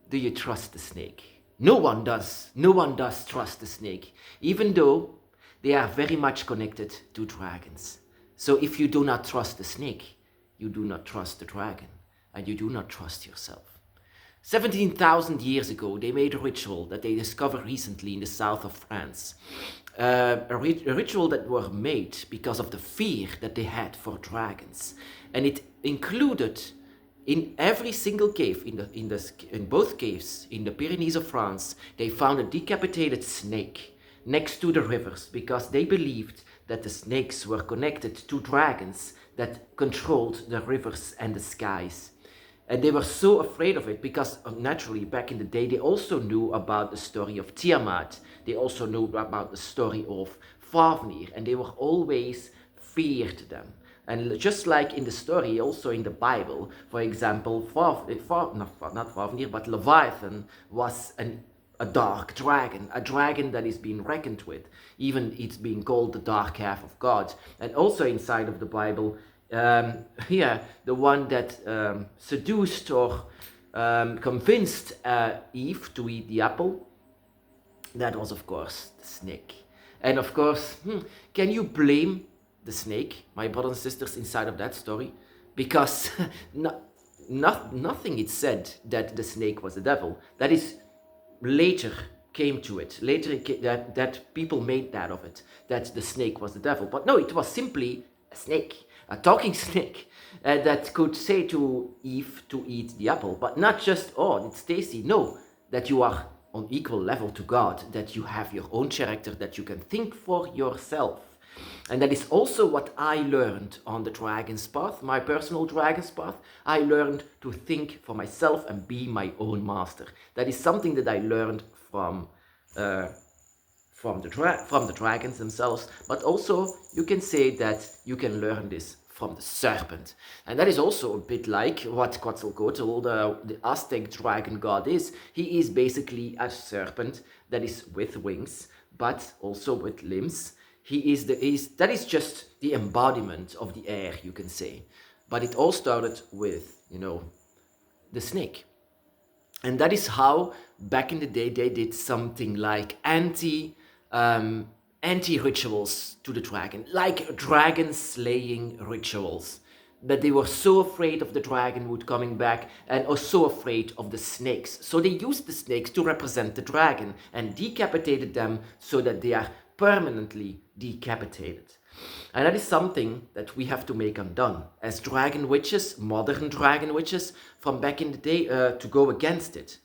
do you trust the snake? No one does. No one does trust the snake, even though they are very much connected to dragons. So if you do not trust the snake, you do not trust the dragon, and you do not trust yourself. 17,000 years ago, they made a ritual that they discovered recently in the south of France. A ritual that were made because of the fear that they had for dragons. And it included in every single cave, in both caves, in the Pyrenees of France, they found a decapitated snake next to the rivers because they believed that the snakes were connected to dragons that controlled the rivers and the skies. And they were so afraid of it because naturally back in the day they also knew about the story of Tiamat. They also knew about the story of Fafnir, and they were always feared them. And just like in the story, also in the Bible, for example, not Fafnir, but Leviathan was a dark dragon, a dragon that is being reckoned with. Even it's being called the dark half of God. And also inside of the Bible, the one that seduced or convinced Eve to eat the apple, that was of course the snake. And of course, can you blame the snake, my brothers and sisters, inside of that story? Because nothing is said that the snake was the devil. That is later came to it. Later that people made that of it, that the snake was the devil. But no, it was simply a snake. A talking snake that could say to Eve to eat the apple, but not just, oh, it's tasty. No, that you are on equal level to God, that you have your own character, that you can think for yourself. And that is also what I learned on the dragon's path, my personal dragon's path. I learned to think for myself and be my own master. That is something that I learned from the dragons themselves, but also you can say that you can learn this from the serpent. And that is also a bit like what Quetzalcoatl, the Aztec dragon god, is. He is basically a serpent that is with wings, but also with limbs. That is just the embodiment of the air, you can say. But it all started with, the snake. And that is how, back in the day, they did something like anti-rituals to the dragon, like dragon slaying rituals. That they were so afraid of the dragon would coming back and are so afraid of the snakes. So they used the snakes to represent the dragon and decapitated them so that they are permanently decapitated. And that is something that we have to make undone as dragon witches, modern dragon witches from back in the day, to go against it.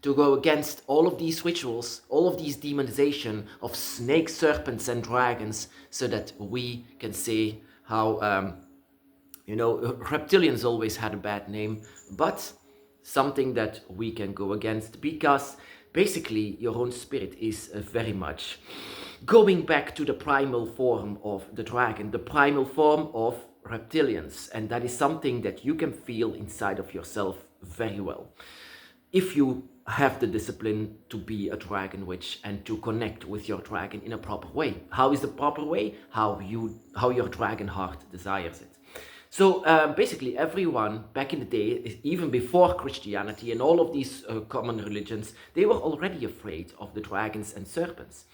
To go against all of these rituals, all of these demonization of snakes, serpents and dragons, so that we can say how, reptilians always had a bad name, but something that we can go against, because basically your own spirit is very much going back to the primal form of the dragon, the primal form of reptilians, and that is something that you can feel inside of yourself very well. If you have the discipline to be a dragon witch and to connect with your dragon in a proper way. How is the proper way? How your dragon heart desires it. So basically everyone back in the day, even before Christianity and all of these common religions, they were already afraid of the dragons and serpents.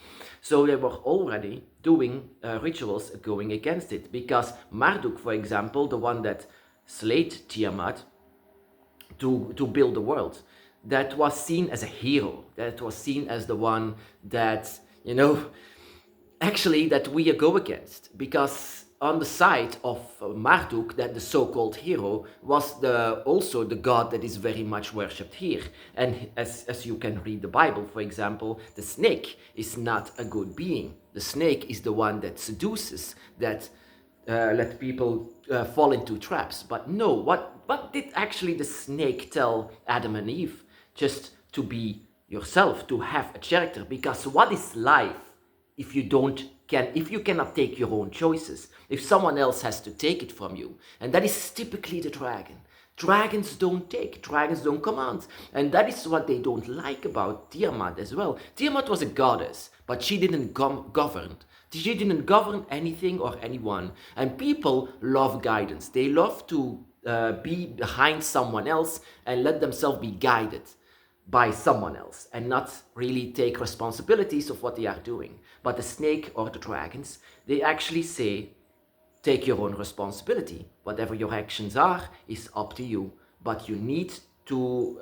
So they were already doing rituals going against it, because Marduk, for example, the one that slayed Tiamat to build the world, that was seen as a hero, that was seen as the one that, actually that we go against, because on the side of Marduk, that the so-called hero, was also the god that is very much worshipped here. And as you can read the Bible, for example, the snake is not a good being. The snake is the one that seduces, that let people fall into traps. But no, what did actually the snake tell Adam and Eve? Just to be yourself, to have a character, because what is life if you cannot take your own choices, if someone else has to take it from you? And that is typically the dragon. Dragons don't take, dragons don't command, and that is what they don't like about Tiamat as well. Tiamat was a goddess, but she didn't govern. She didn't govern anything or anyone, and people love guidance. They love to be behind someone else and let themselves be guided. by someone else and not really take responsibilities of what they are doing. But the snake or the dragons, they actually say, take your own responsibility. Whatever your actions are is up to you, but you need to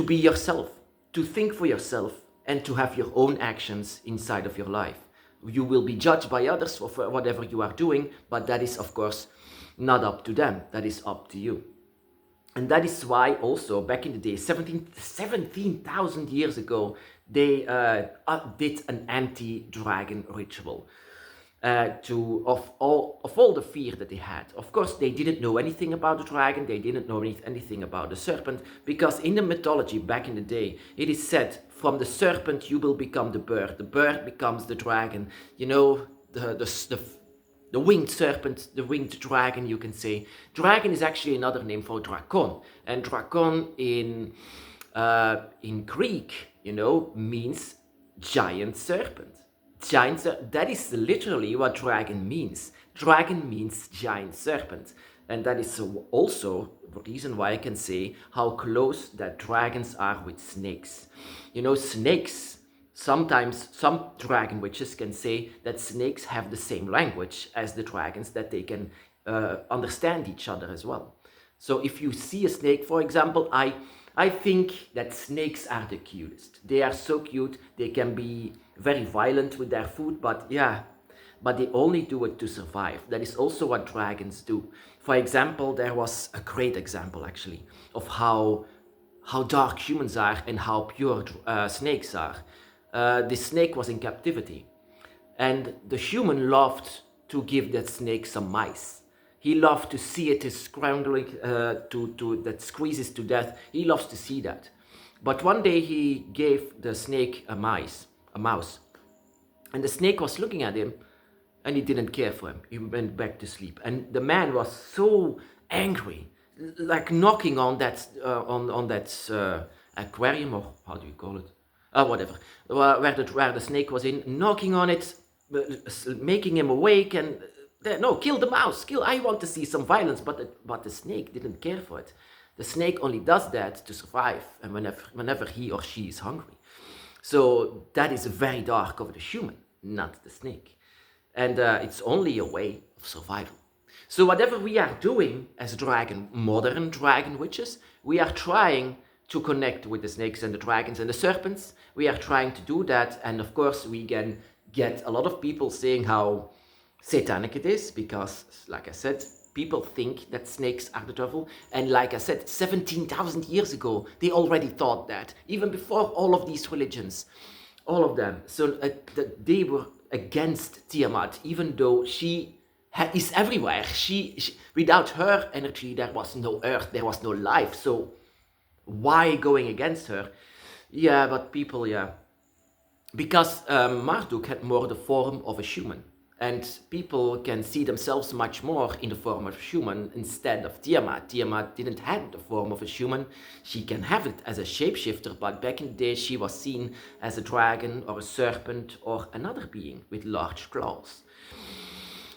be yourself, to think for yourself, and to have your own actions inside of your life. You will be judged by others for whatever you are doing, but that is, of course, not up to them. That is up to you. And that is why also back in the day, 17,000 years ago, they did an anti-dragon ritual. Of all the fear that they had. Of course, they didn't know anything about the dragon, they didn't know anything about the serpent, because in the mythology back in the day, it is said, from the serpent you will become the bird becomes the dragon. You know, the winged serpent, the winged dragon, you can say. Dragon is actually another name for drakon, and drakon in Greek, you know, means giant serpent. That is literally what dragon means. Dragon means giant serpent. And that is also the reason why I can say how close that dragons are with snakes. You know, snakes, sometimes some dragon witches can say that snakes have the same language as the dragons, that they can understand each other as well. So if you see a snake, for example, I think that snakes are the cutest. They are so cute. They can be very violent with their food, but they only do it to survive. That is also what dragons do. For example, there was a great example actually of how dark humans are and how pure snakes are. The snake was in captivity, and the human loved to give that snake some mice. He loved to see it scrambling that squeezes to death. He loves to see that. But one day he gave the snake a mouse. And the snake was looking at him and he didn't care for him. He went back to sleep. And the man was so angry, like knocking on that aquarium, or how do you call it? Whatever. Where the snake was in, knocking on it, making him awake, and no, kill the mouse. I want to see some violence, but the snake didn't care for it. The snake only does that to survive, and whenever he or she is hungry. So that is very dark of the human, not the snake. And it's only a way of survival. So whatever we are doing as modern dragon witches, we are trying to connect with the snakes and the dragons and the serpents. We are trying to do that, and of course we can get a lot of people saying how satanic it is, because, like I said, people think that snakes are the devil. And like I said, 17,000 years ago, they already thought that, even before all of these religions, all of them. So they were against Tiamat, even though she is everywhere. She without her energy, there was no earth, there was no life. So why going against her? Yeah, but people, because Marduk had more the form of a human. And people can see themselves much more in the form of a human instead of Tiamat. Tiamat didn't have the form of a human. She can have it as a shapeshifter, but back in the day she was seen as a dragon or a serpent or another being with large claws.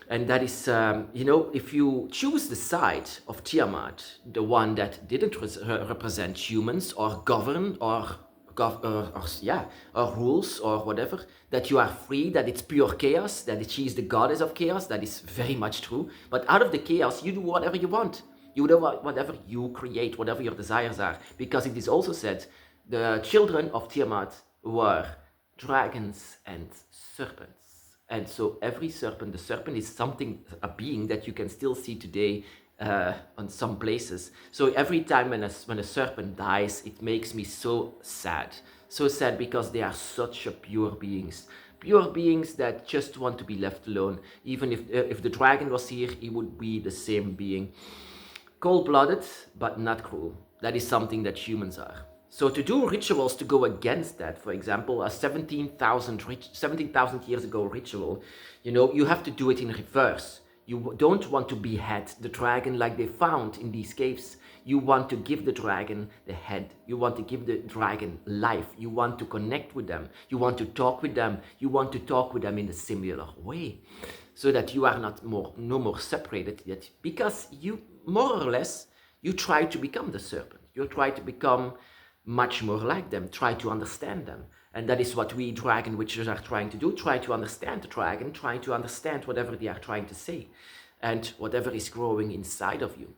And that is, if you choose the side of Tiamat, the one that didn't represent humans or govern or rules or whatever, that you are free, that it's pure chaos, that she is the goddess of chaos. That is very much true. But out of the chaos, you do whatever you want. You do whatever you create, whatever your desires are. Because it is also said, the children of Tiamat were dragons and serpents. And so every serpent, the serpent is a being that you can still see today on some places. So every time when a serpent dies, it makes me so sad because they are such a pure beings that just want to be left alone. Even if the dragon was here, he would be the same being, cold-blooded but not cruel. That is something that humans are. So to do rituals to go against that, for example, a 17,000 years ago ritual, you have to do it in reverse. You don't want to behead the dragon like they found in these caves. You want to give the dragon the head. You want to give the dragon life. You want to connect with them. You want to talk with them. You want to talk with them in a similar way, so that you are no more separated yet. Because you, more or less, you try to become the serpent. You try to become much more like them, try to understand them. And that is what we dragon witches are trying to do, try to understand the dragon, try to understand whatever they are trying to say and whatever is growing inside of you.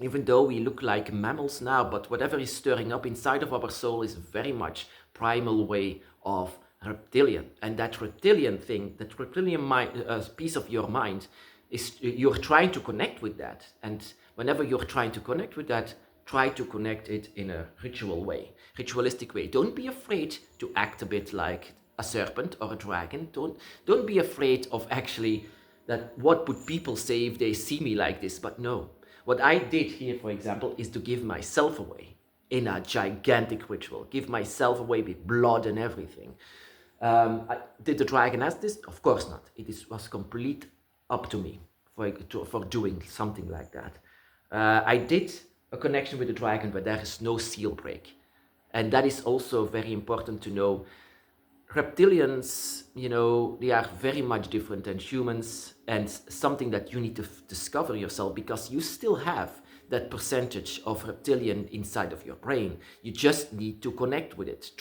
Even though we look like mammals now, but whatever is stirring up inside of our soul is very much primal way of reptilian. And that reptilian thing, that reptilian mind, piece of your mind, is you're trying to connect with that. And whenever you're trying to connect with that, try to connect it in a ritual way, ritualistic way. Don't be afraid to act a bit like a serpent or a dragon. Don't be afraid of actually that what would people say if they see me like this, but no. What I did here, for example, is to give myself away in a gigantic ritual, give myself away with blood and everything. Did the dragon ask this? Of course not. Was complete up to me for doing something like that. I did a connection with the dragon, but there is no seal break. And that is also very important to know. Reptilians, they are very much different than humans, and something that you need to discover yourself, because you still have that percentage of reptilian inside of your brain. You just need to connect with it.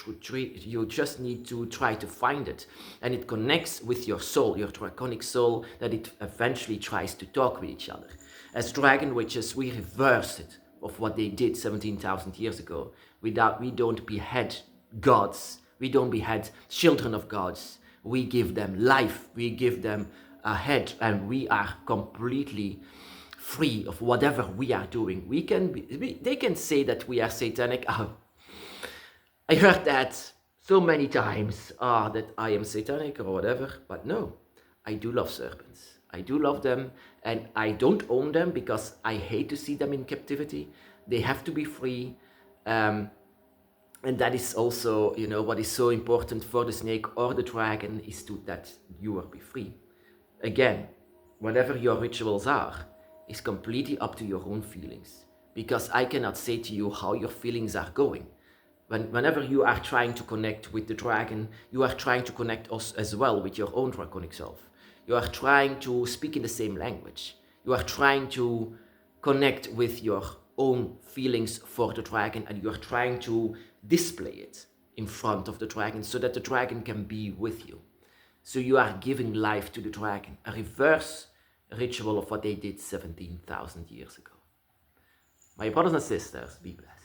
You just need to try to find it. And it connects with your soul, your draconic soul, that it eventually tries to talk with each other. As dragon witches, we reverse it of what they did 17,000 years ago. We don't behead gods. We don't behead children of gods. We give them life. We give them a head, and we are completely free of whatever we are doing. They can say that we are satanic. Oh, I heard that so many times, that I am satanic or whatever. But no, I do love serpents. I do love them, and I don't own them because I hate to see them in captivity. They have to be free. And that is also, what is so important for the snake or the dragon is that you will be free. Again, whatever your rituals are, is completely up to your own feelings. Because I cannot say to you how your feelings are going. Whenever you are trying to connect with the dragon, you are trying to connect us as well with your own draconic self. You are trying to speak in the same language. You are trying to connect with your own feelings for the dragon, and you are trying to display it in front of the dragon so that the dragon can be with you. So you are giving life to the dragon, a reverse ritual of what they did 17,000 years ago. My brothers and sisters, be blessed.